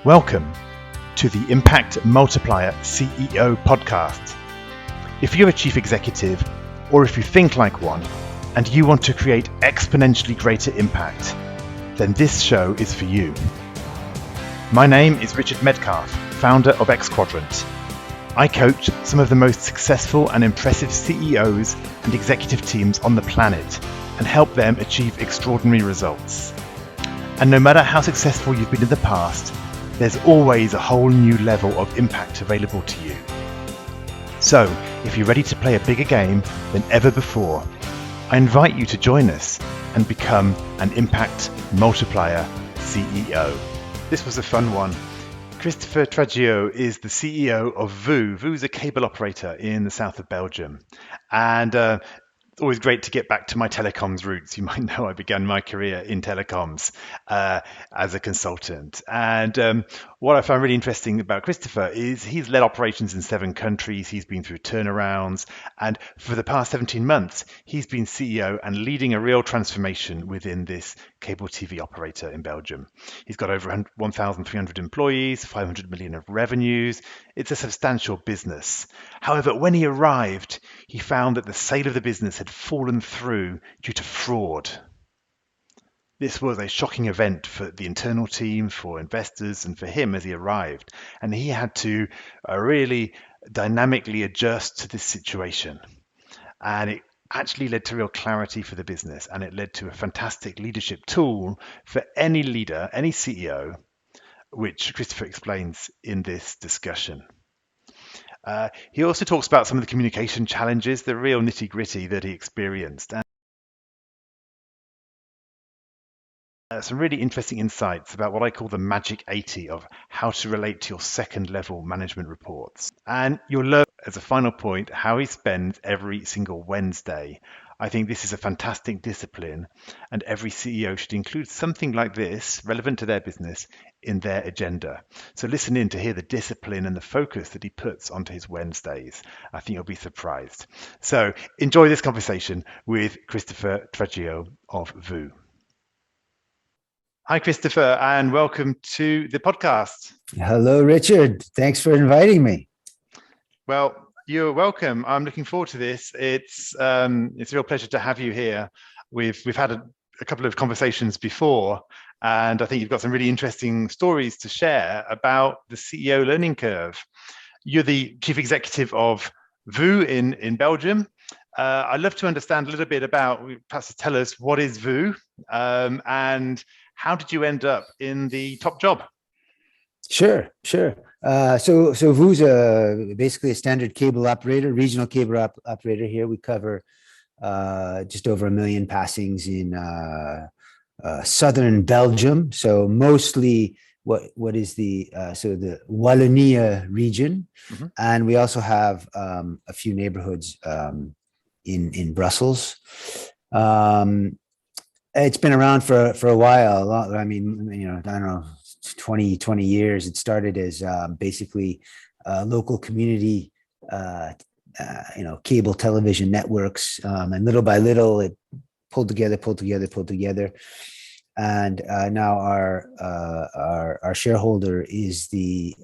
Welcome to the Impact Multiplier CEO podcast. If you're a chief executive, or if you think like one, and you want to create exponentially greater impact, then this show is for you. My name is Richard Medcalf, founder of Xquadrant. I coach some of the most successful and impressive CEOs and executive teams on the planet and help them achieve extraordinary results. And no matter how successful you've been in the past, there's always a whole new level of impact available to you. So, if you're ready to play a bigger game than ever before, I invite you to join us and become an Impact Multiplier CEO. This was a fun one. Christopher Traggio is the CEO of VOO. VOO is a cable operator in the south of Belgium. And always great to get back to my telecoms roots. You might know I began my career in telecoms as a consultant. And what I found really interesting about Christopher is he's led operations in 7 countries. He's been through turnarounds. And for the past 17 months, he's been CEO and leading a real transformation within this cable TV operator in Belgium. He's got over 1,300 employees, 500 million of revenues. It's a substantial business. However, when he arrived, he found that the sale of the business had fallen through due to fraud. This was a shocking event for the internal team, for investors, and for him as he arrived. And he had to really dynamically adjust to this situation. And it actually led to real clarity for the business, and it led to a fantastic leadership tool for any leader, any CEO, which Christopher explains in this discussion. He also talks about some of the communication challenges, the real nitty-gritty that he experienced, and some really interesting insights about what I call the magic 80 of how to relate to your second level management reports. And you'll learn, as a final point, how he spends every single Wednesday. I think this is a fantastic discipline, and every CEO should include something like this, relevant to their business, in their agenda. So listen in to hear the discipline and the focus that he puts onto his Wednesdays. I think you'll be surprised. So enjoy this conversation with Christopher Traggio of VOO. Hi, Christopher, and welcome to the podcast. Hello, Richard. Thanks for inviting me. Well, you're welcome. I'm looking forward to this. It's a real pleasure to have you here. We've had a couple of conversations before, and I think you've got some really interesting stories to share about the CEO learning curve. You're the chief executive of VOO in Belgium. I'd love to understand a little bit about, perhaps tell us what is VOO, and how did you end up in the top job? Sure. So VOO's basically a standard cable operator, regional cable operator here. We cover just over 1 million passings in southern Belgium. So mostly what is the Wallonia region, and we also have a few neighborhoods in Brussels. It's been around for a while. I mean, I don't know, 20 years. It started as basically local community, cable television networks, and little by little, it pulled together. And now our shareholder is the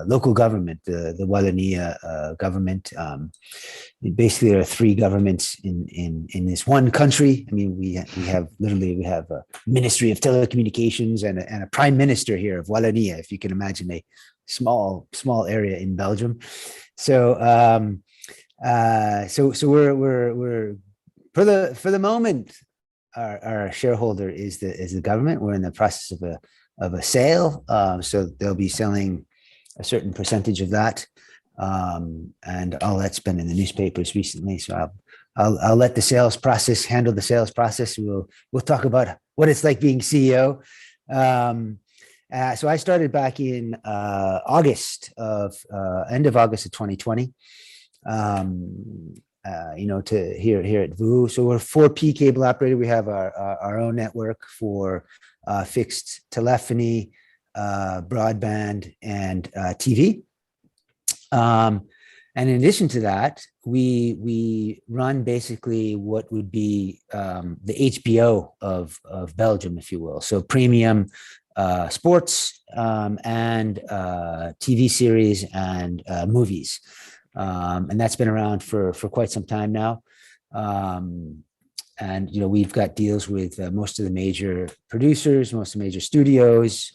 local government, the Wallonia government. Basically, there are 3 governments in this one country. I mean, we have a Ministry of Telecommunications and a Prime Minister here of Wallonia, if you can imagine a small area in Belgium. So we're for the moment, our shareholder is the government. We're in the process of a sale, so they'll be selling a certain percentage of that, and all that's been in the newspapers recently. So I'll let the sales process handle the sales process. We'll talk about what it's like being CEO. So I started back in end of August of 2020. To here at VOO. So we're 4P cable operator. We have our own network for fixed telephony, broadband, and TV. And in addition to that, we run basically what would be the HBO of Belgium, if you will. So premium sports and TV series and movies. And that's been around for quite some time now. And we've got deals with most of the major producers, most of the major studios.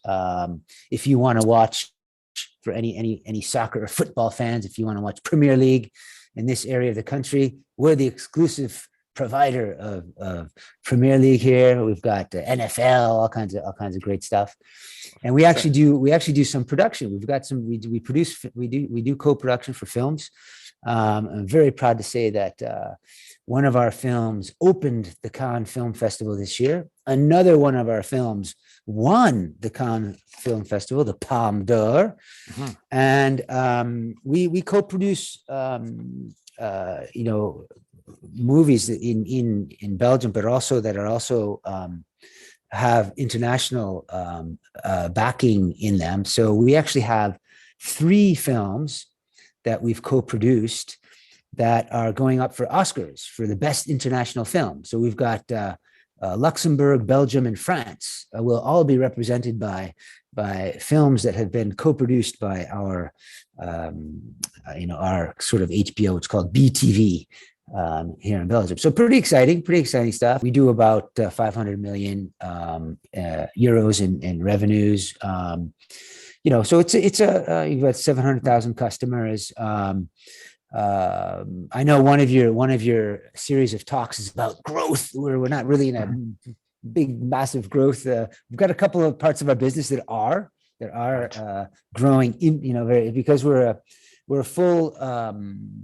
If you want to watch, for any soccer or football fans, if you want to watch Premier League in this area of the country, we're the exclusive provider of Premier League here. We've got NFL, all kinds of great stuff, and we actually do some production. We've got some. We do co-production for films. I'm very proud to say that one of our films opened the Cannes Film Festival this year. Another one of our films won the Cannes Film Festival, the Palme d'Or, and we co-produce movies in Belgium, but also that are also have international backing in them. So we actually have 3 films that we've co-produced that are going up for Oscars for the best international film. So we've got Luxembourg, Belgium, and France will all be represented by films that have been co-produced by our our sort of HBO. It's called BTV here in Belgium. So pretty exciting stuff. We do about 500 million euros in revenues. So it's you've got 700,000 customers. I know one of your series of talks is about growth, where we're not really in a big, massive growth. We've got a couple of parts of our business that are growing because we're a full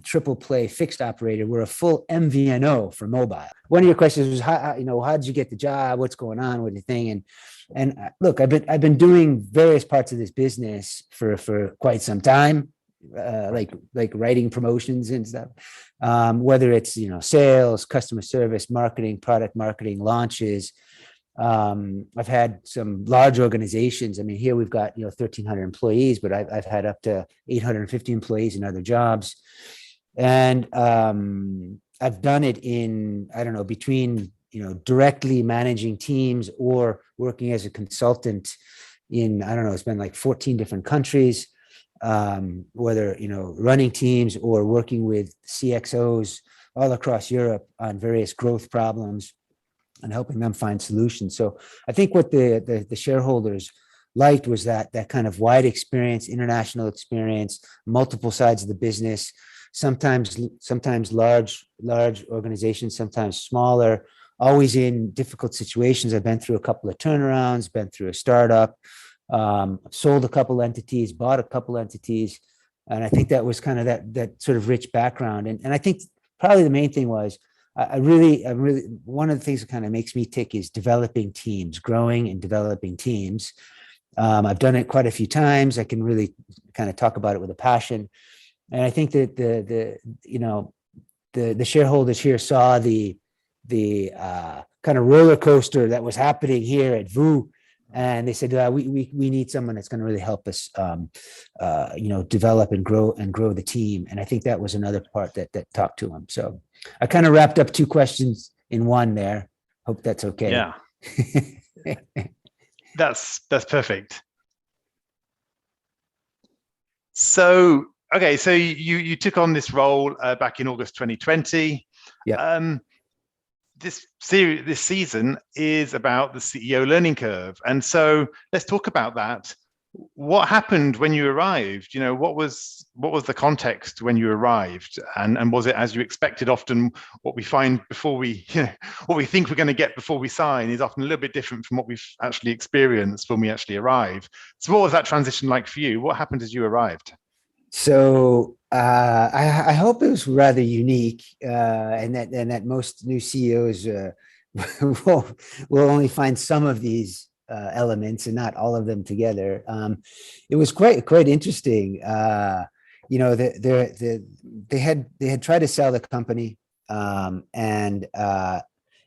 triple play fixed operator. We're a full MVNO for mobile. One of your questions was how did you get the job? What's going on with the thing? And look, I've been doing various parts of this business for quite some time. Like writing promotions and stuff, whether it's sales, customer service, marketing, product marketing, launches. I've had some large organizations. I mean, here we've got 1,300 employees, but I've had up to 850 employees in other jobs, and I've done it in between directly managing teams or working as a consultant in it's been like 14 different countries. Whether running teams or working with CXOs all across Europe on various growth problems and helping them find solutions. So I think what the shareholders liked was that kind of wide experience, international experience, multiple sides of the business, sometimes large organizations, sometimes smaller, always in difficult situations. I've been through a couple of turnarounds, been through a startup, sold a couple entities, bought a couple entities. And I think that was kind of that sort of rich background. And I think probably the main thing was I really, one of the things that kind of makes me tick is developing teams, growing and developing teams. I've done it quite a few times. I can really kind of talk about it with a passion. And I think that the shareholders here saw the kind of roller coaster that was happening here at VOO. And they said, we need someone that's going to really help us, develop and grow the team. And I think that was another part that talked to them. So I kind of wrapped up 2 questions in one there. Hope that's okay. Yeah, that's perfect. So, okay, so you took on this role back in August 2020. Yeah. This season is about the CEO learning curve. And so let's talk about that. What happened when you arrived? What was the context when you arrived? And was it as you expected? Often what we find before we, what we think we're going to get before we sign is often a little bit different from what we've actually experienced when we actually arrive. So what was that transition like for you? What happened as you arrived? So I hope it was rather unique, and that most new CEOs will only find some of these elements and not all of them together. It was quite interesting. They had tried to sell the company, and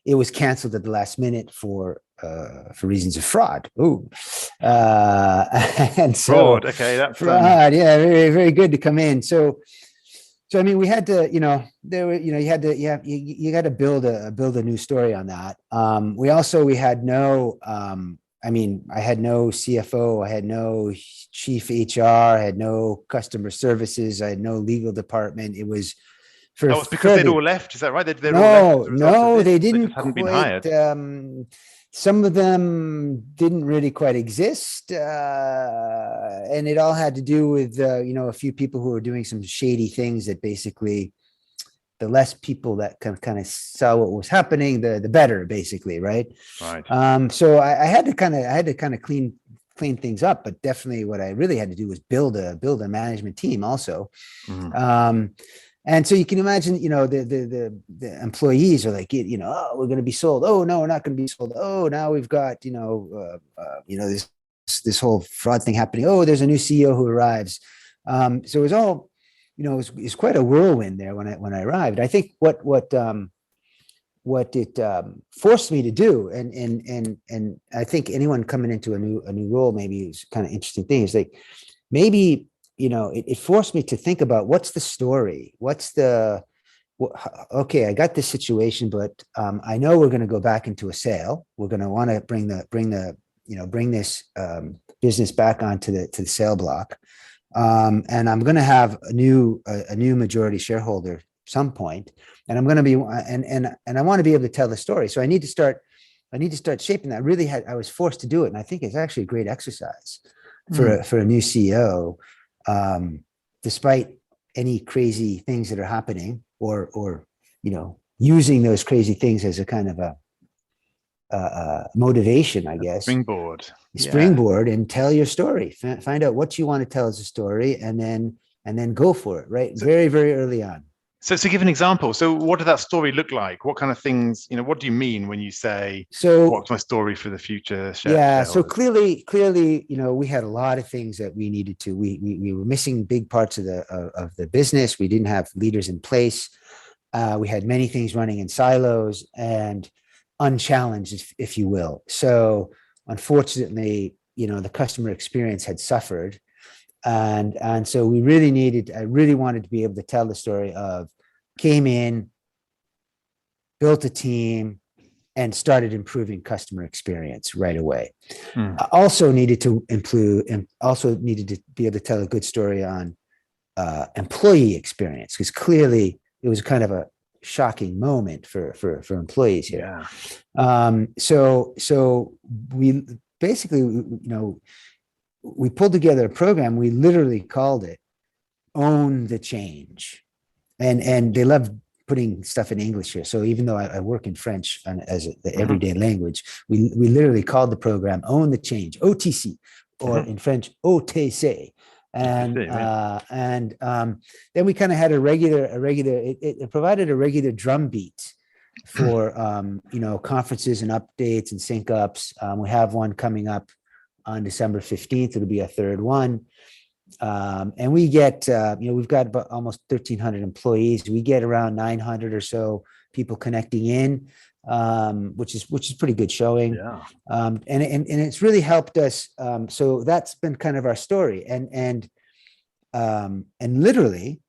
it was canceled at the last minute for reasons of fraud. And so fraud. Okay, that's fraud. Yeah, very, very good to come in. So I mean, we had to, you had to build a new story on that. We had no, I mean, I had no CFO, I had no chief HR, I had no customer services, I had no legal department. It was for Oh, it's because they'd all left. Is that right? They'd all left as a result of no, this. they They didn't just hadn't been quite. hired. Some of them didn't really quite exist, and it all had to do with a few people who were doing some shady things that basically the less people that kind of saw what was happening, the better, basically, right? Right. So I had to kind of clean things up, but definitely what I really had to do was build a management team also. And so you can imagine, the employees are like, oh, we're going to be sold. Oh, no, we're not going to be sold. Oh, now we've got, this whole fraud thing happening. Oh, there's a new CEO who arrives. So it was all, it's quite a whirlwind there when I arrived. I think what it forced me to do, and I think anyone coming into a new role, maybe is kind of interesting thing, is like maybe it forced me to think about what's the story, okay, I got this situation, but I know we're going to go back into a sale. We're going to want to bring this business back onto the sale block. And I'm going to have a new majority shareholder at some point, and I'm going to be and I want to be able to tell the story. So I need to start shaping that. I was forced to do it, and I think it's actually a great exercise for a new CEO, despite any crazy things that are happening, or using those crazy things as a kind of a motivation, I guess. Springboard and tell your story. Find out what you want to tell as a story, and then go for it. Right, very, very early on. So give an example. So what did that story look like? What kind of things? What do you mean when you say, "What's my story for the future?" So clearly, we had a lot of things that we needed to. We were missing big parts of the business. We didn't have leaders in place. We had many things running in silos and unchallenged, if you will. So unfortunately, the customer experience had suffered, and so I really wanted to be able to tell the story of came in, built a team, and started improving customer experience right away. I also needed to be able to tell a good story on employee experience, because clearly it was kind of a shocking moment for employees here. So we basically, we pulled together a program. We literally called it "Own the Change," and they love putting stuff in English here. So even though I work in French as the everyday language, we literally called the program "Own the Change," OTC, or in French OTC. And then we kind of had it provided a regular drumbeat for conferences and updates and sync ups. We have one coming up on December 15th. It'll be a third one. And we get we've got about almost 1,300 employees. We get around 900 or so people connecting in, which is pretty good showing. And it's really helped us. So that's been kind of our story, and literally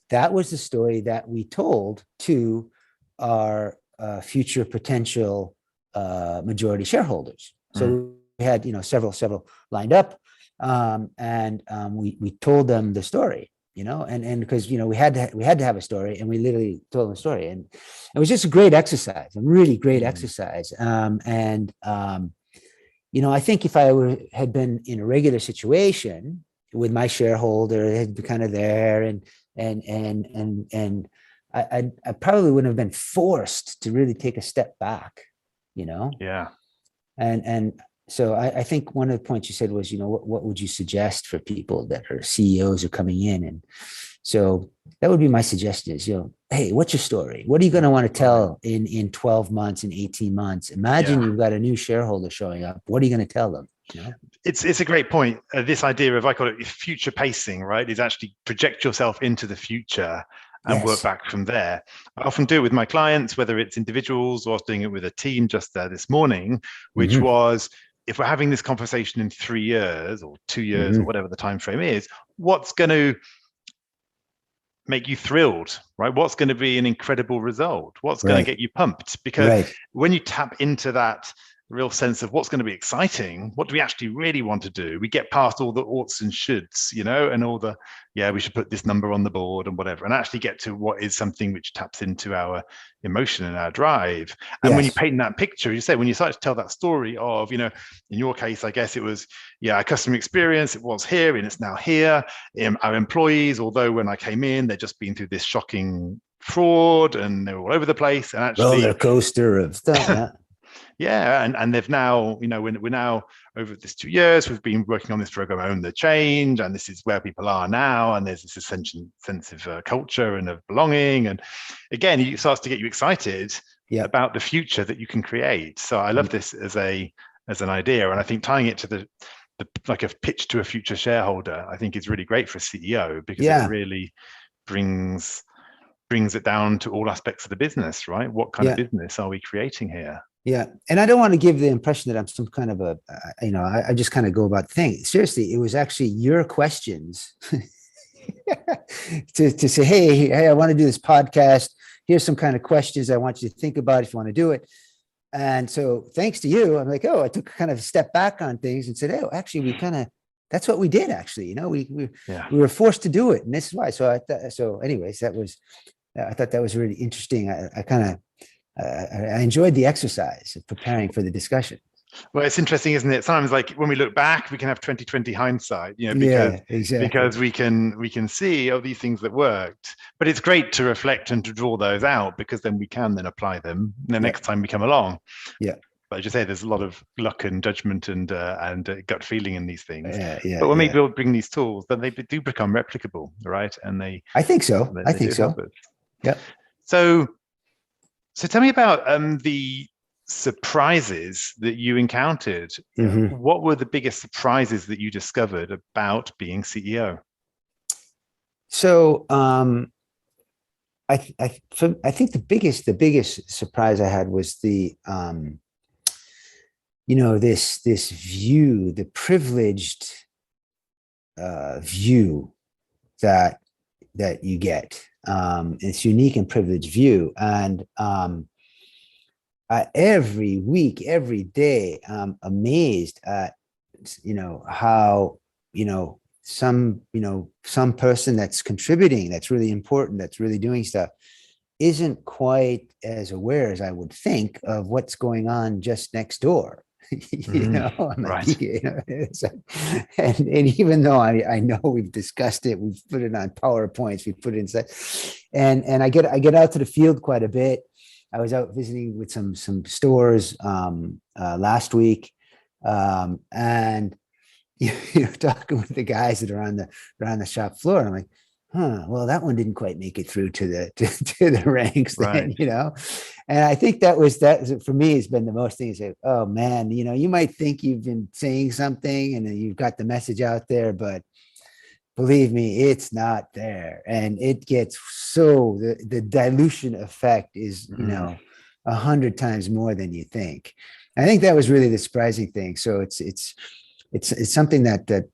that was the story that we told to our future potential majority shareholders. So we had several lined up, and we told them the story, and because we had to have a story, and we literally told them the story, and it was just a great exercise, a really great exercise. I think if I had been in a regular situation with my shareholder, they'd be kind of there, and I probably wouldn't have been forced to really take a step back, and so I think one of the points you said was, what would you suggest for people that are CEOs are coming in? And so that would be my suggestion is, hey, what's your story? What are you going to want to tell in 12 months, in 18 months? Imagine you've got a new shareholder showing up. What are you going to tell them? It's a great point. This idea of, I call it future pacing, right? Is actually project yourself into the future and work back from there. I often do it with my clients, whether it's individuals or I was doing it with a team just this morning, which was, if we're having this conversation in 3 years or 2 years or whatever the time frame is, what's going to make you thrilled, right? What's going to be an incredible result? What's going to get you pumped? Because when you tap into that real sense of what's going to be exciting. What do we actually really want to do? We get past all the oughts and shoulds, and all the, we should put this number on the board and whatever, and actually get to what is something which taps into our emotion and our drive. And when you paint that picture, you say, when you start to tell that story of, in your case, I guess it was, our customer experience, it was here and it's now here. Our employees, although when I came in, they'd just been through this shocking fraud and they were all over the place, and actually roller coaster of stuff. And they've now, we're now over this 2 years, we've been working on this program, Own the Change, and this is where people are now, and there's this essential sense of culture and of belonging, and again, it starts to get you excited about the future that you can create. So I love this as an idea, and I think tying it to the like a pitch to a future shareholder, I think is really great for a CEO, because it really brings it down to all aspects of the business, right? What kind of business are we creating here? Yeah. And I don't want to give the impression that I'm some kind of I just kind of go about things. Seriously, it was actually your questions to say, hey, I want to do this podcast. Here's some kind of questions I want you to think about if you want to do it. And so thanks to you, I'm like, I took kind of a step back on things and said, actually, that's what we did. Actually, we were forced to do it. And this is why. So anyways, I thought that was really interesting. I enjoyed the exercise of preparing for the discussion. Well, it's interesting, isn't it? Sometimes, like when we look back, we can have 20/20 hindsight, because we can see these things that worked. But it's great to reflect and to draw those out, because then we can then apply them the next time we come along. Yeah. But as you say, there's a lot of luck and judgment and gut feeling in these things. But when we bring these tools, then they do become replicable, right? And I think so. I think so. Yeah. So tell me about the surprises that you encountered. Mm-hmm. What were the biggest surprises that you discovered about being CEO? So I think the biggest surprise I had was the this view, the privileged view that you get. It's unique and privileged view. And every week, every day, I'm amazed at, how, some person that's contributing, that's really important, that's really doing stuff, isn't quite as aware as I would think of what's going on just next door. Right. And even though I know we've discussed it, we've put it on PowerPoints, we put it inside, and I get out to the field quite a bit. I was out visiting with some stores last week, and talking with the guys that are on the shop floor, and I'm like, well, that one didn't quite make it through to the ranks, then, right. And I think that for me has been the most thing. Is like, oh man, you might think you've been saying something and you've got the message out there, but believe me, it's not there, and it gets the dilution effect is 100 times more than you think. I think that was really the surprising thing. So it's something that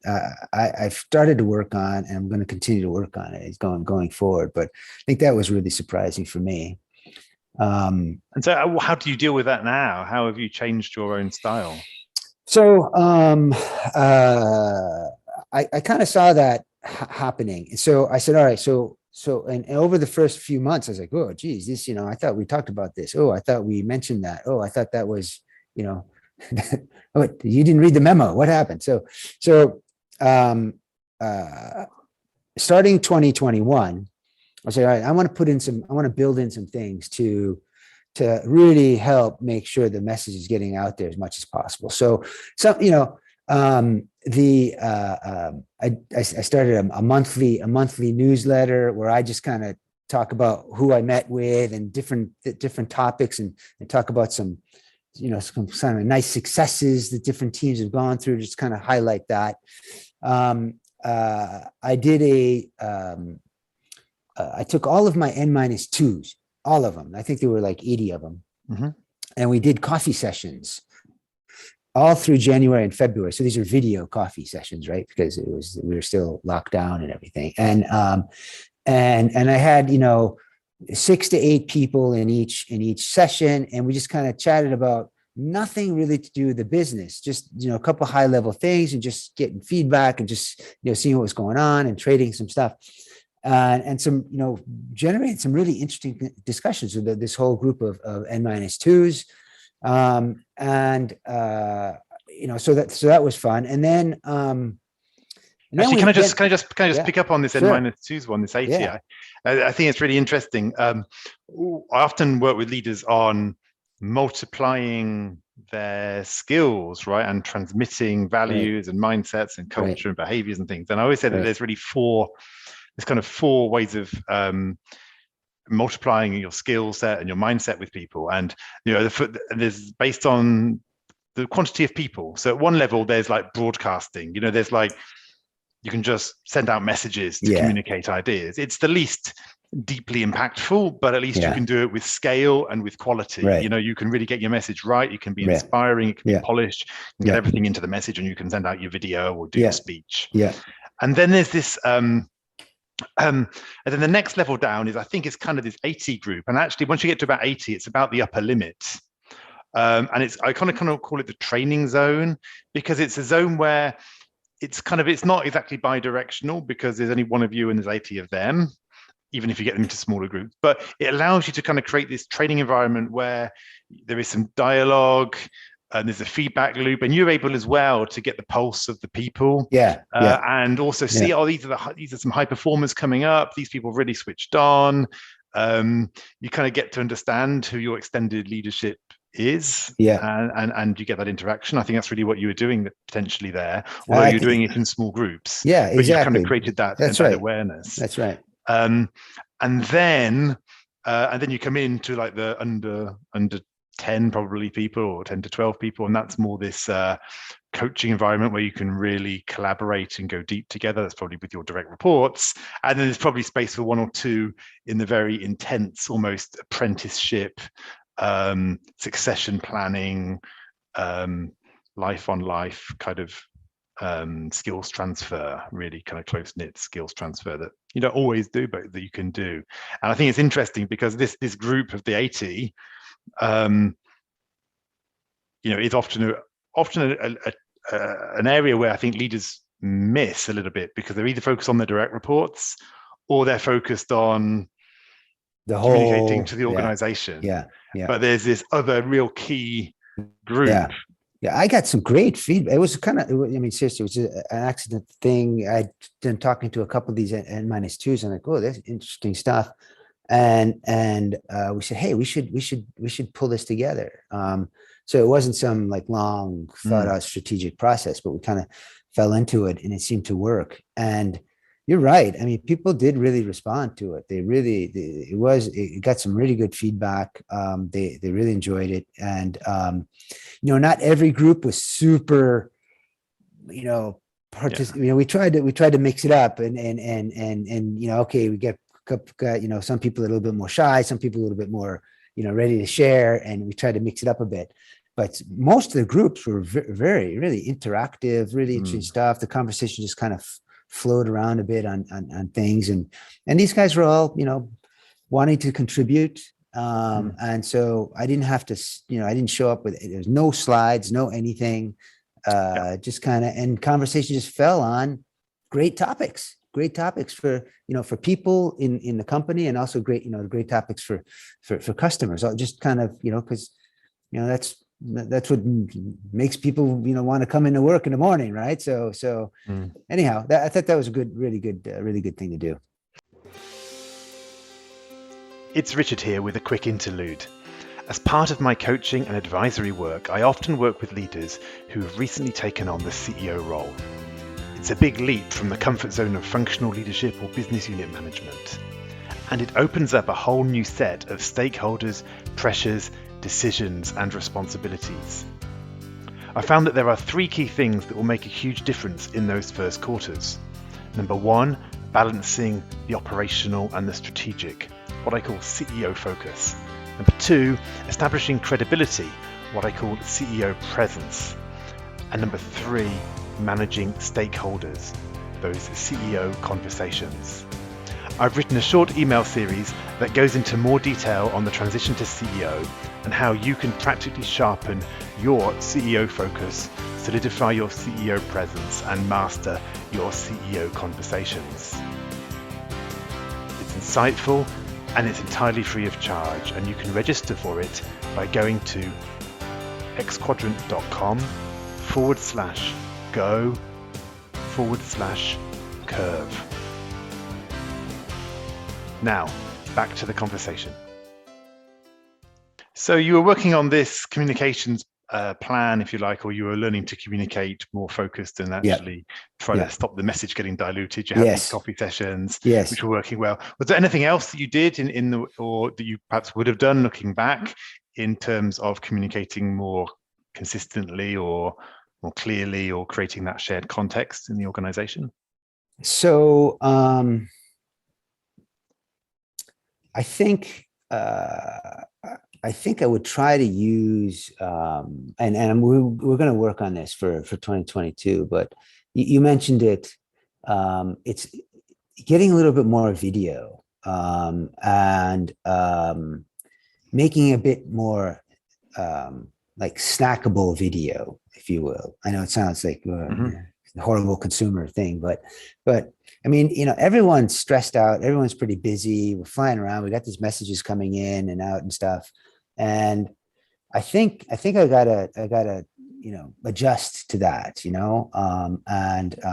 I've started to work on, and I'm going to continue to work on it. It's going forward, but I think that was really surprising for me. And so how do you deal with that now? How have you changed your own style? So I kind of saw that happening. And so I said, all right, so and over the first few months, I was like, oh, geez, this, I thought we talked about this. Oh, I thought we mentioned that. Oh, I thought that was, oh, you didn't read the memo. What happened? So starting 2021, I say, all right, I want to build in some things to really help make sure the message is getting out there as much as possible. So I started a monthly newsletter where I just kind of talk about who I met with and different topics, and talk about some kind of nice successes that different teams have gone through, just kind of highlight that. I did I took all of my N-2s, all of them. I think there were like 80 of them. Mm-hmm. And we did coffee sessions all through January and February. So these are video coffee sessions, right? Because we were still locked down and everything. And I had, 6 to 8 people in each session. And we just kind of chatted about nothing really to do with the business, just, a couple high level things and just getting feedback and just, seeing what was going on and trading some stuff. And some, generated some really interesting discussions with this whole group of N-2s. So that was fun. And then, actually, can I just pick up on this sure. N-2s one, this 80? I think it's really interesting. I often work with leaders on multiplying their skills, right, and transmitting values and mindsets and culture and behaviors and things. And I always say that there's really four ways of multiplying your skill set and your mindset with people. And there's based on the quantity of people. So at one level, there's like broadcasting. There's like, you can just send out messages to communicate ideas. It's the least deeply impactful, but at least you can do it with scale and with quality. You can really get your message right. You can be inspiring, it can be polished, you can get everything into the message, and you can send out your video or do your speech. And then there's this and then the next level down is, I think it's kind of this 80 group. And actually, once you get to about 80, it's about the upper limit. And I kind of call it the training zone, because it's a zone where it's not exactly bi-directional, because there's only one of you and there's 80 of them, even if you get them into smaller groups. But it allows you to kind of create this training environment where there is some dialogue and there's a feedback loop, and you're able as well to get the pulse of the people. And also see, these are some high performers coming up. These people really switched on. You kind of get to understand who your extended leadership is, and you get that interaction. I think that's really what you were doing potentially there, although you're doing it in small groups. But you kind of created that awareness. That's right. And then you come into like the under 10 probably people, or 10 to 12 people, and that's more this coaching environment where you can really collaborate and go deep together. That's probably with your direct reports. And then there's probably space for one or two in the very intense, almost apprenticeship, succession planning, life on life kind of skills transfer, really kind of close-knit skills transfer that you don't always do, but that you can do. And I think it's interesting because this group of the 80 is often an area where I think leaders miss a little bit, because they're either focused on their direct reports or they're focused on the communicating to the organization. But there's this other real key group. I got some great feedback. It was seriously, it was an accident thing. I'd been talking to a couple of these N-2s, and like, oh, that's interesting stuff. And we said, hey, we should pull this together. So it wasn't some like long thought out strategic process, but we kind of fell into it and it seemed to work. And you're right. I mean, people did really respond to it. It got some really good feedback. They really enjoyed it. And, not every group was super, we tried to mix it up and okay, we got some people a little bit more shy, some people a little bit more, ready to share, and we tried to mix it up a bit. But most of the groups were very, really interactive, really interesting stuff. The conversation just kind of flowed around a bit on things, and these guys were all, wanting to contribute. And so I didn't have to, I didn't show up with, there's no slides, no anything, just kind of, and conversation just fell on great topics for, for people in the company, and also great topics for customers. So just kind of, because, that's what makes people, want to come into work in the morning. Right. So anyhow, I thought that was a really good thing to do. It's Richard here with a quick interlude. As part of my coaching and advisory work, I often work with leaders who have recently taken on the CEO role. It's a big leap from the comfort zone of functional leadership or business unit management. And it opens up a whole new set of stakeholders, pressures, decisions, and responsibilities. I found that there are 3 key things that will make a huge difference in those first quarters. Number 1, balancing the operational and the strategic, what I call CEO focus. Number 2, establishing credibility, what I call CEO presence. And number 3, managing stakeholders, those CEO conversations. I've written a short email series that goes into more detail on the transition to CEO and how you can practically sharpen your CEO focus, solidify your CEO presence, and master your CEO conversations. It's insightful and it's entirely free of charge, and you can register for it by going to xquadrant.com/go/curve. Now, back to the conversation. So you were working on this communications plan, if you like, or you were learning to communicate more focused and actually try to stop the message getting diluted. You had these coffee sessions, which were working well. Was there anything else that you did or that you perhaps would have done looking back in terms of communicating more consistently or more clearly, or creating that shared context in the organization? So I think I would try to use, and we're going to work on this for 2022, but you mentioned it. It's getting a little bit more video and making a bit more like snackable video, if you will. I know it sounds like a horrible consumer thing, but I mean, everyone's stressed out. Everyone's pretty busy. We're flying around. We got these messages coming in and out and stuff. And I think I gotta, adjust to that, and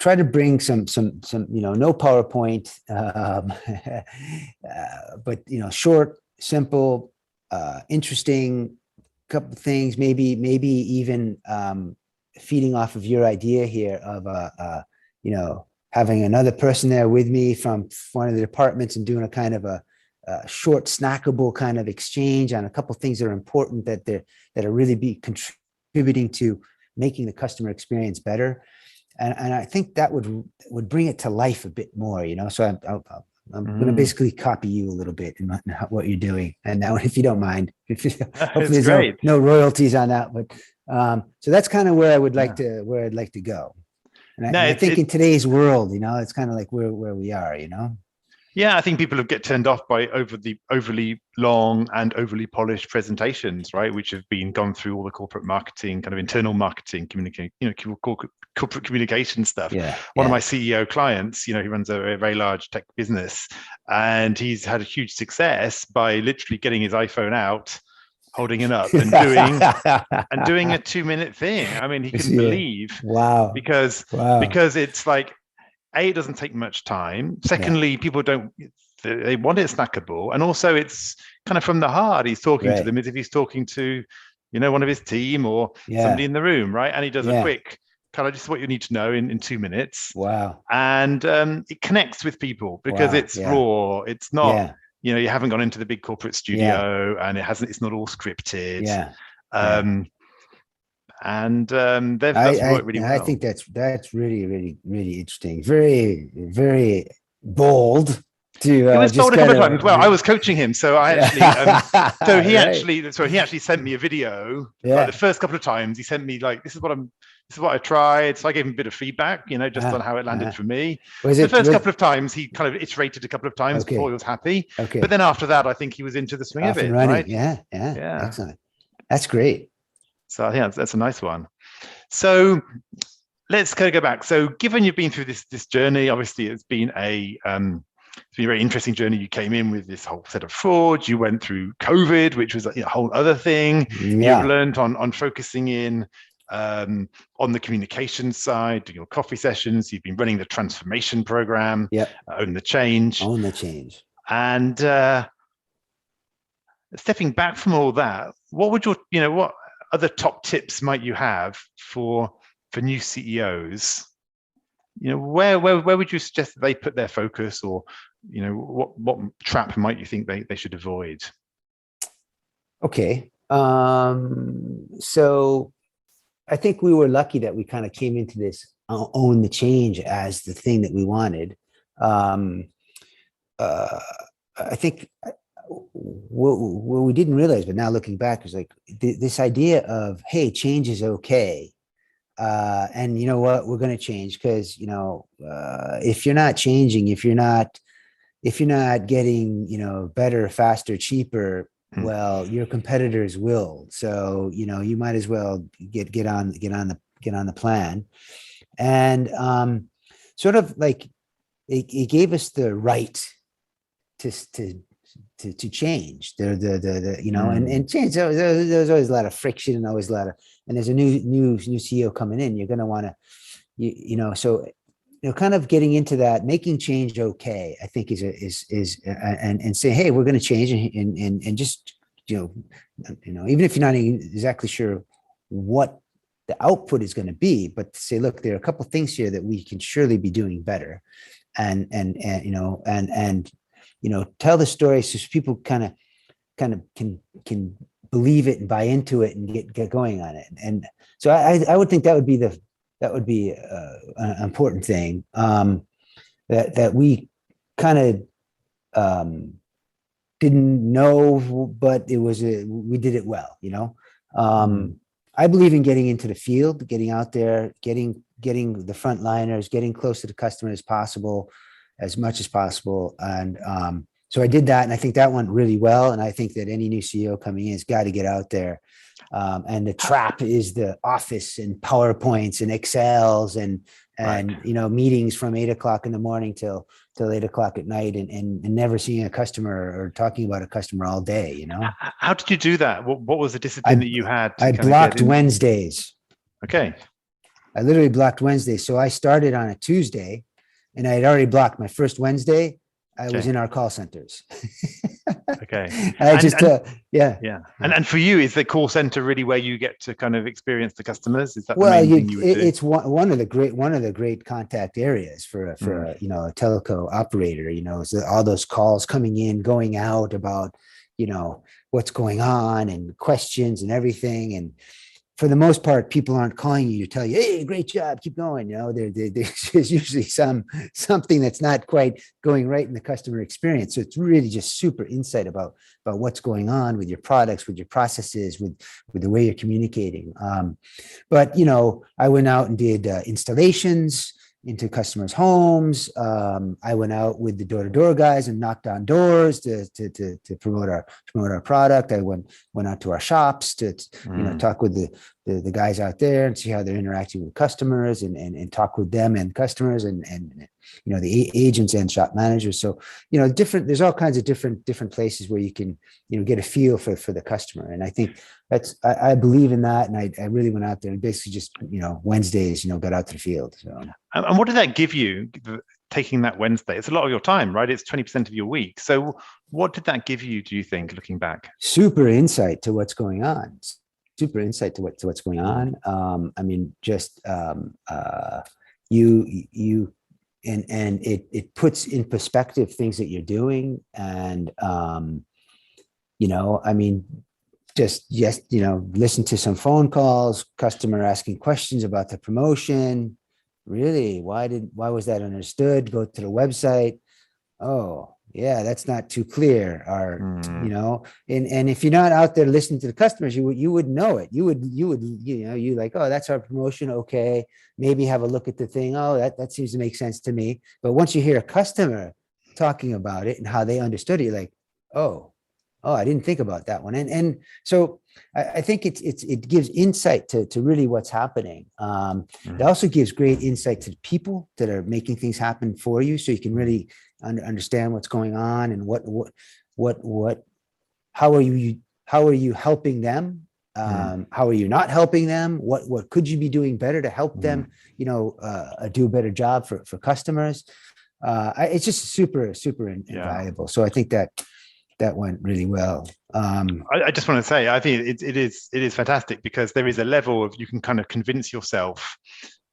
try to bring some, no PowerPoint, but, short, simple, interesting, couple of things, maybe even feeding off of your idea here of having another person there with me from one of the departments and doing a kind of a short snackable kind of exchange on a couple of things that are important that are really be contributing to making the customer experience better. And I think that would bring it to life a bit more, so I'm going to basically copy you a little bit in what you're doing. And now, if you don't mind, hopefully there's no royalties on that, but so that's kind of where I would like to go. And I think in today's world, it's kind of like where we are, Yeah, I think people get turned off by overly long and overly polished presentations, right? Which have been gone through all the corporate marketing, kind of internal marketing, corporate communication stuff. One of my CEO clients, he runs a very large tech business, and he's had a huge success by literally getting his iPhone out, holding it up, and doing a 2-minute thing. I mean, he couldn't believe, because it's like, A, it doesn't take much time. Secondly, people they want it snackable. And also it's kind of from the heart. He's talking to them as if he's talking to, one of his team or somebody in the room, right? And he does a quick, kind of just what you need to know in 2 minutes. Wow. And it connects with people because it's raw. It's not, you haven't gone into the big corporate studio and it's not all scripted. And that's worked really well. I think that's really, really, really interesting. Very, very bold. He was told a couple of times. Well, I was coaching him, so I actually, he actually sent me a video. Like the first couple of times, he sent me like, this is what I tried. So I gave him a bit of feedback, just on how it landed for me. The first couple of times, he kind of iterated a couple of times before he was happy. But then after that, I think he was into the swing of it. Right? Yeah. Excellent. That's great. So I think that's a nice one. So let's kind of go back. So given you've been through this journey, obviously it's been a very interesting journey. You came in with this whole set of frauds. You went through COVID, which was a whole other thing. You've learned on focusing in on the communication side, doing your coffee sessions. You've been running the transformation program. Own the change. And stepping back from all that, what would what other top tips might you have for new CEOs? Where would you suggest that they put their focus, or what trap might you think they should avoid? Okay, so I think we were lucky that we kind of came into this own the change as the thing that we wanted. I think what we didn't realize, but now looking back, is like this idea of, hey, change is okay. And you know what, we're going to change because, if you're not changing, if you're not, if you're not getting, better, faster, cheaper, well, your competitors will. So, you might as well get on the plan. And sort of like it gave us the right to change and change. There's always a lot of friction and always a lot of, and there's a new CEO coming in. You're going to want to, so kind of getting into that, making change okay, I think and say, hey, we're going to change and just even if you're not exactly sure what the output is going to be, but to say, look, there are a couple of things here that we can surely be doing better, and tell the story so people kind of can believe it and buy into it and get going on it. And so I would think that would be an important thing, that we kind of didn't know, but we did it well. I believe in getting into the field, getting out there, getting the frontliners, getting close to the customer as much as possible. And so I did that, and I think that went really well. And I think that any new CEO coming in has got to get out there. And the trap is the office and PowerPoints and Excels and meetings from 8 o'clock in the morning till 8 o'clock at night, and never seeing a customer or talking about a customer all day. How did you do that? What was the discipline that you had? I blocked Wednesdays. Okay. I literally blocked Wednesdays. So I started on a Tuesday, and I had already blocked my first Wednesday. I was in our call centers. Okay. Yeah. And for you, is the call center really where you get to kind of experience the customers? Is that the main thing you would do? It's one of the great contact areas for a telco operator. So all those calls coming in, going out about what's going on and questions and everything. And for the most part, people aren't calling you to tell you, hey, great job, keep going. There's usually something that's not quite going right in the customer experience. So it's really just super insight about what's going on with your products, with your processes, with the way you're communicating. But I went out and did installations into customers' homes. I went out with the door-to-door guys and knocked on doors to promote our product. I went out to our shops to talk with the guys out there and see how they're interacting with customers, and talk with them and customers and the agents and shop managers. So there's all kinds of different places where you can get a feel for the customer. And I think I believe in that, and I really went out there and basically just Wednesdays got out to the field. So. And what did that give you, taking that Wednesday? It's a lot of your time, right? It's 20% of your week. So what did that give you, do you think, looking back? Super insight to what's going on. Super insight to what's going on. It puts in perspective things that you're doing. And, listen to some phone calls, customer asking questions about the promotion. Really? Why was that understood? Go to the website. Oh, yeah, that's not too clear. Or, and if you're not out there listening to the customers, you would know it. You like, oh, that's our promotion. Okay. Maybe have a look at the thing. Oh, that seems to make sense to me. But once you hear a customer talking about it and how they understood it, you're like, oh, I didn't think about that one. And so I think it gives insight to really what's happening. It also gives great insight to the people that are making things happen for you. So you can really understand what's going on and how are you helping them? How are you not helping them? What could you be doing better to help them, do a better job for customers? It's just super invaluable. So I think that went really well. I just want to say, I think it is fantastic, because there is a level of, you can kind of convince yourself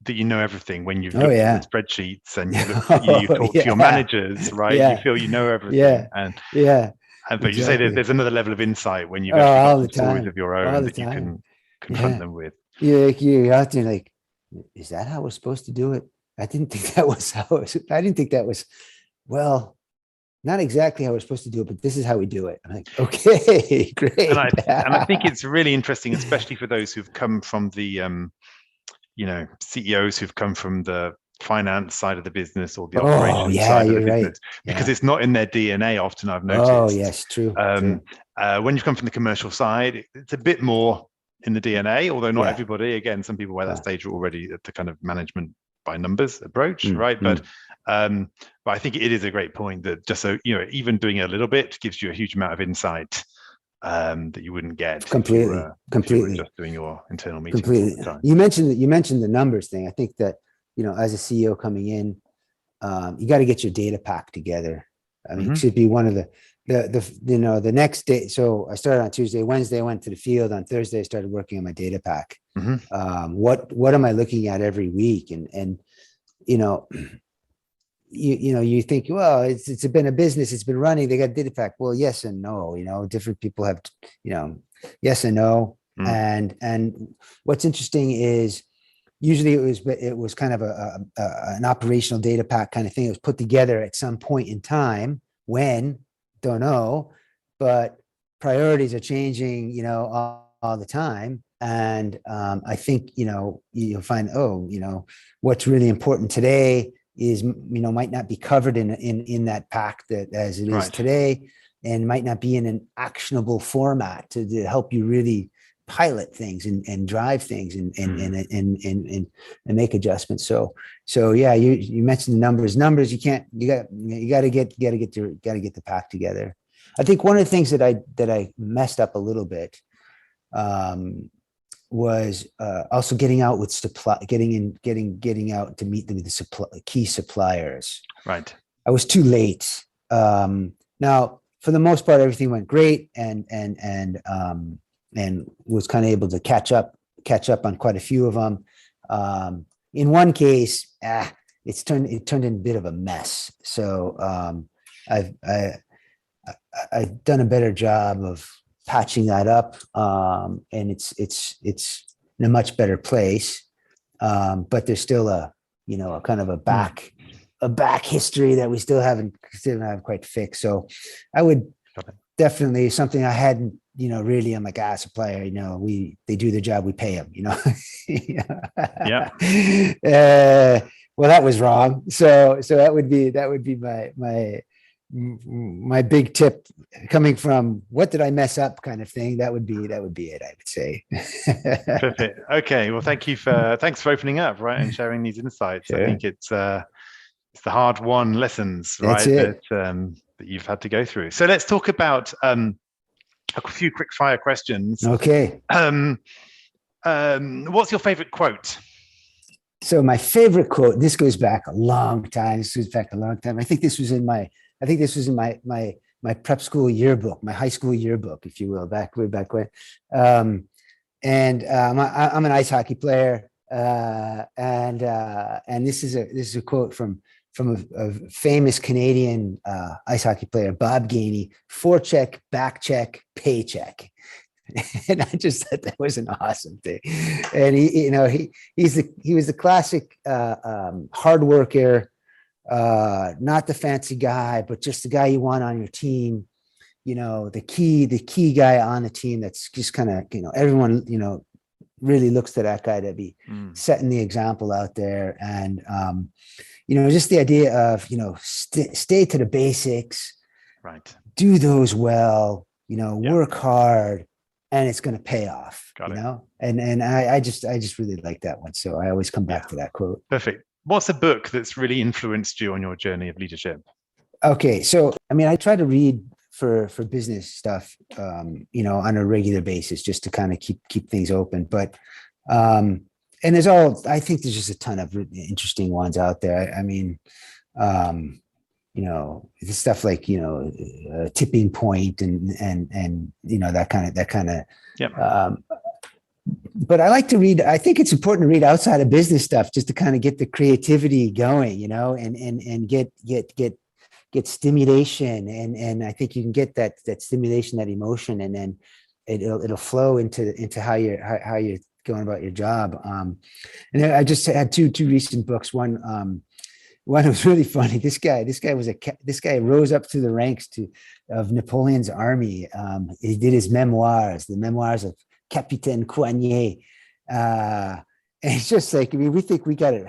that you know everything when you've looked at the spreadsheets and you talk to your managers, right? You feel you know everything. But you say there's another level of insight when you've actually got some stories of your own that you can confront them with. You're out there like, is that how we're supposed to do it? I didn't think that was well, not exactly how we're supposed to do it, but this is how we do it. I'm like, okay, great. And I think it's really interesting, especially for those who've come from the, CEOs who've come from the finance side of the business or the Oh, operations yeah, side of the you're right. business because Yeah. it's not in their DNA often, I've Oh, noticed. yes, true. When you've come from the commercial side, it's a bit more in the DNA, although not Yeah. everybody. Again, some people by that Yeah. stage are already at the kind of management by numbers approach, Mm, right? mm. But I think it is a great point that just so, even doing it a little bit gives you a huge amount of insight that you wouldn't get Completely. if you were just doing your internal meetings all Completely. the time. You mentioned the numbers thing. I think that, as a CEO coming in, you got to get your data pack together. I mean, it should be one of the next day. So I started on Tuesday, Wednesday, I went to the field. On Thursday, I started working on my data pack. What am I looking at every week? And you think, well, it's been a business, it's been running, they got data pack. Well, yes and no. Different people have, yes and no. And what's interesting is usually it was kind of an operational data pack kind of thing. It was put together at some point in time when, don't know, but priorities are changing, all the time. And I think, you'll find, what's really important today is, might not be covered in that pack that as it is today, and might not be in an actionable format to help you really pilot things and drive things and make adjustments. So yeah, you mentioned the numbers. You got to get the pack together. I think one of the things that I messed up a little bit was also getting out with getting out to meet the key suppliers. Right. I was too late. Now, for the most part, everything went great, and was kind of able to catch up on quite a few of them. In one case, it turned into a bit of a mess. So I've done a better job of patching that up, and it's in a much better place. But there's still a kind of a back history that we still haven't quite fixed. So I would definitely, something I hadn't, really, I'm like, supplier, they do the job, we pay them, Yeah. Well, that was wrong. So that would be my big tip, coming from what did I mess up kind of thing. That would be it, I would say. Perfect. Okay. Well, thanks for opening up, right, and sharing these insights. Sure. I think it's the hard-won lessons, right, that you've had to go through. So let's talk about a few quick-fire questions. Okay. What's your favorite quote? So my favorite quote, this goes back a long time. I think this was in my prep school yearbook, my high school yearbook, if you will, way back when. I'm an ice hockey player, and this is a quote from a famous Canadian ice hockey player, Bob Gainey: forecheck, back check, paycheck. And I just thought that was an awesome thing. And he was the classic hard worker, not the fancy guy, but just the guy you want on your team. The key guy on the team that's just kind of, everyone, really looks to that guy to be setting the example out there. And, just the idea of, stay to the basics, right? Do those well, work hard, and it's going to pay off, and I just really like that one. So I always come back to that quote. Perfect. What's a book that's really influenced you on your journey of leadership? Okay. So, I try to read for business stuff, on a regular basis, just to kind of keep things open. But, and I think there's just a ton of interesting ones out there. The stuff like, Tipping Point and that kind of, yeah. But I like to read. I think it's important to read outside of business stuff, just to kind of get the creativity going, and get stimulation. And I think you can get that stimulation, that emotion, and then it'll flow into how you're going about your job. And I just had two recent books. One was really funny. This guy rose up through the ranks of Napoleon's army. He did his memoirs, the memoirs of Capitaine Coignet. And it's just like, I mean, we think we got it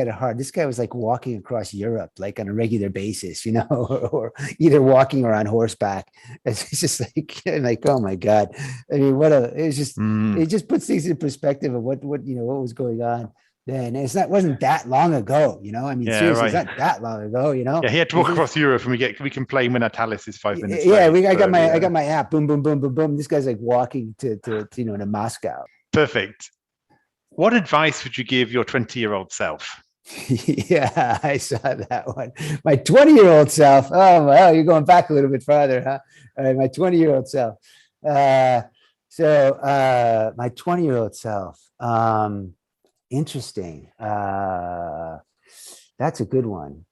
hard. This guy was like walking across Europe, like on a regular basis, or either walking or on horseback. It's just like, oh my God. I mean, it just puts things in perspective of what was going on then. And wasn't that long ago, I mean, Yeah, seriously, right. it's not that long ago, Yeah, he had to walk across Europe, and we complain when Natalis is 5 minutes yeah, late. I got my app, boom, boom, boom, boom, boom. This guy's like walking to Moscow. Perfect. What advice would you give your 20-year-old self? Yeah, I saw that one. My 20-year-old self. Oh, well, you're going back a little bit farther, huh? All right, my 20-year-old self. My 20-year-old self. Interesting. That's a good one.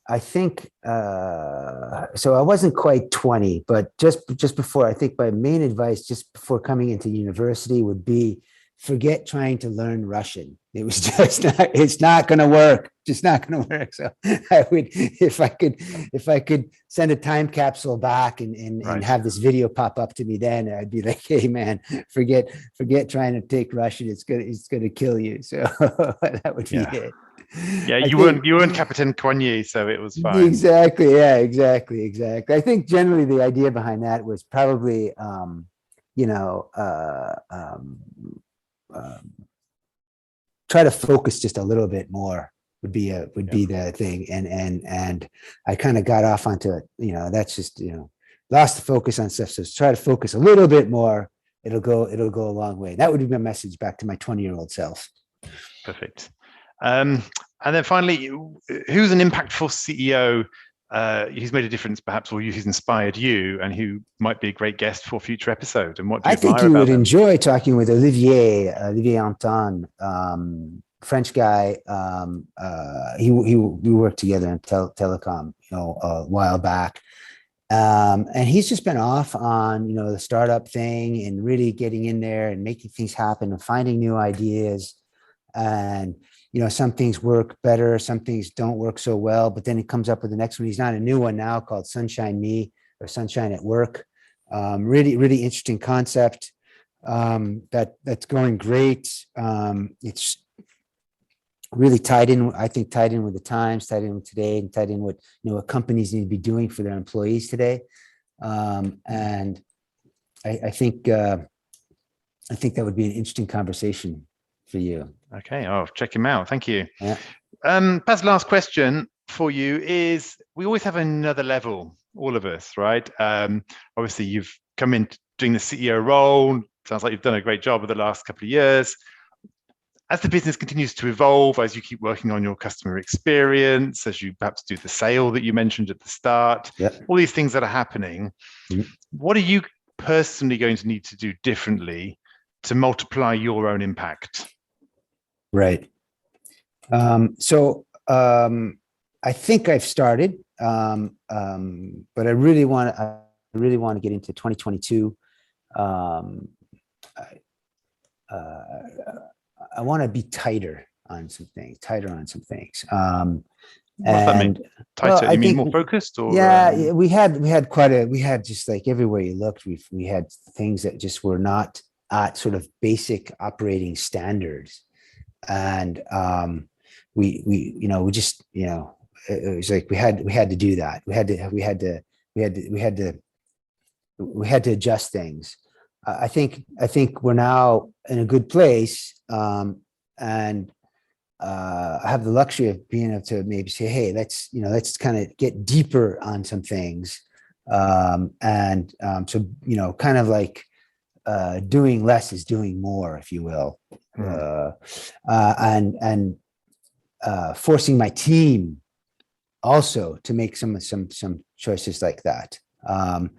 I think so. I wasn't quite 20, but just before, I think my main advice just before coming into university would be forget trying to learn Russian. It was just it's not going to work. Just not going to work. So I would, if I could send a time capsule back and have this video pop up to me, then I'd be like, hey man, forget trying to take Russian. It's gonna kill you. So that would be it. Yeah, you weren't Captain Coigny, so it was fine. Exactly. Yeah, exactly. I think generally the idea behind that was probably, try to focus just a little bit more would be the thing. And I kind of got off onto it. That's just, lost the focus on stuff. So try to focus a little bit more. It'll go a long way. That would be my message back to my 20-year-old self. Perfect. And then finally, who's an impactful CEO who's made a difference, perhaps, or who's inspired you, and who might be a great guest for a future episode? And what do you think you would enjoy talking with Olivier Anton, French guy. We worked together in telecom, a while back. And he's just been off on, the startup thing and really getting in there and making things happen and finding new ideas. And some things work better, some things don't work so well, but then he comes up with the next one. He's on a new one now called Sunshine Me or Sunshine at Work. Really, really interesting concept that's going great. It's really tied in with the times, tied in with today, and tied in with what companies need to be doing for their employees today. And I think that would be an interesting conversation for you. Okay, I'll check him out. Thank you. Yeah. Perhaps last question for you is, we always have another level, all of us, right? Obviously, you've come in doing the CEO role. Sounds like you've done a great job over the last couple of years. As the business continues to evolve, as you keep working on your customer experience, as you perhaps do the sale that you mentioned at the start, all these things that are happening, what are you personally going to need to do differently to multiply your own impact? Right. So I think I've started, but I really want to get into 2022. I want to be tighter on some things. What does that mean? Tighter? You mean more focused? Or yeah, we had just like everywhere you looked, we had things that just were not at sort of basic operating standards. And we just, it was like we had to do that. We had to adjust things. I think we're now in a good place, and I have the luxury of being able to maybe say, hey, let's kind of get deeper on some things, so kind of like doing less is doing more, if you will. And forcing my team also to make some choices like that. And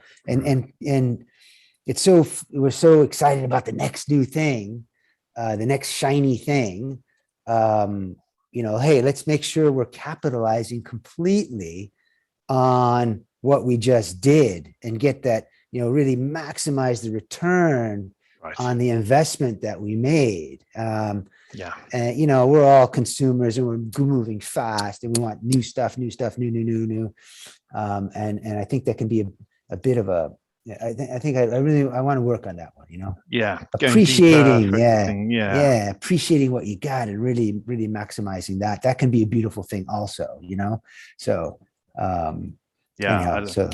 we're so excited about the next new thing, the next shiny thing. Hey, let's make sure we're capitalizing completely on what we just did and get that, really maximize the return on the investment that we made. And we're all consumers and we're moving fast and we want new stuff, new. And I think that can be a bit of a Yeah, I think I really want to work on that one. Yeah, going Appreciating, deeper, focusing, yeah, appreciating what you got and really, really maximizing that. That can be a beautiful thing, also. So, anyhow, so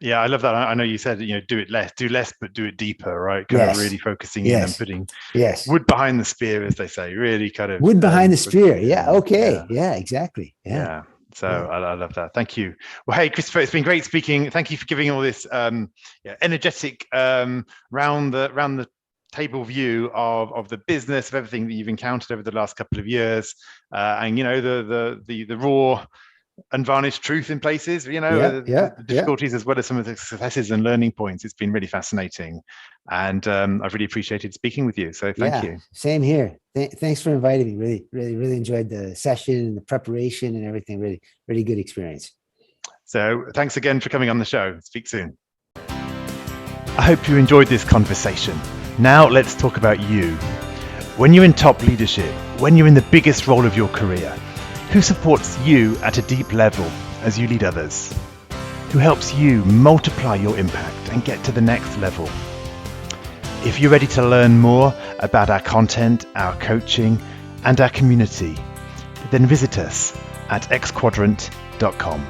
yeah, I love that. I know you said, do less, but do it deeper, right? Kind of yes, really focusing in and yes, putting yes. wood behind the spear, as they say, really kind of Wood behind the spear. focusing Yeah. in. Okay. Yeah. Exactly. Yeah. Yeah. So Yeah. I love that. Thank you. Well, hey, Christopher, it's been great speaking. Thank you for giving all this energetic round the table view of the business, of everything that you've encountered over the last couple of years, and the raw unvarnished truth in places, Yeah. Yeah. the Yeah. difficulties as well as some of the successes and learning points. It's been really fascinating, and I've really appreciated speaking with you. So thank you. Same here. Thanks for inviting me. Really, really, really enjoyed the session and the preparation and everything. Really, really good experience. So thanks again for coming on the show. Speak soon. I hope you enjoyed this conversation. Now let's talk about you. When you're in top leadership, when you're in the biggest role of your career, who supports you at a deep level as you lead others? Who helps you multiply your impact and get to the next level? If you're ready to learn more about our content, our coaching, and our community, then visit us at xquadrant.com.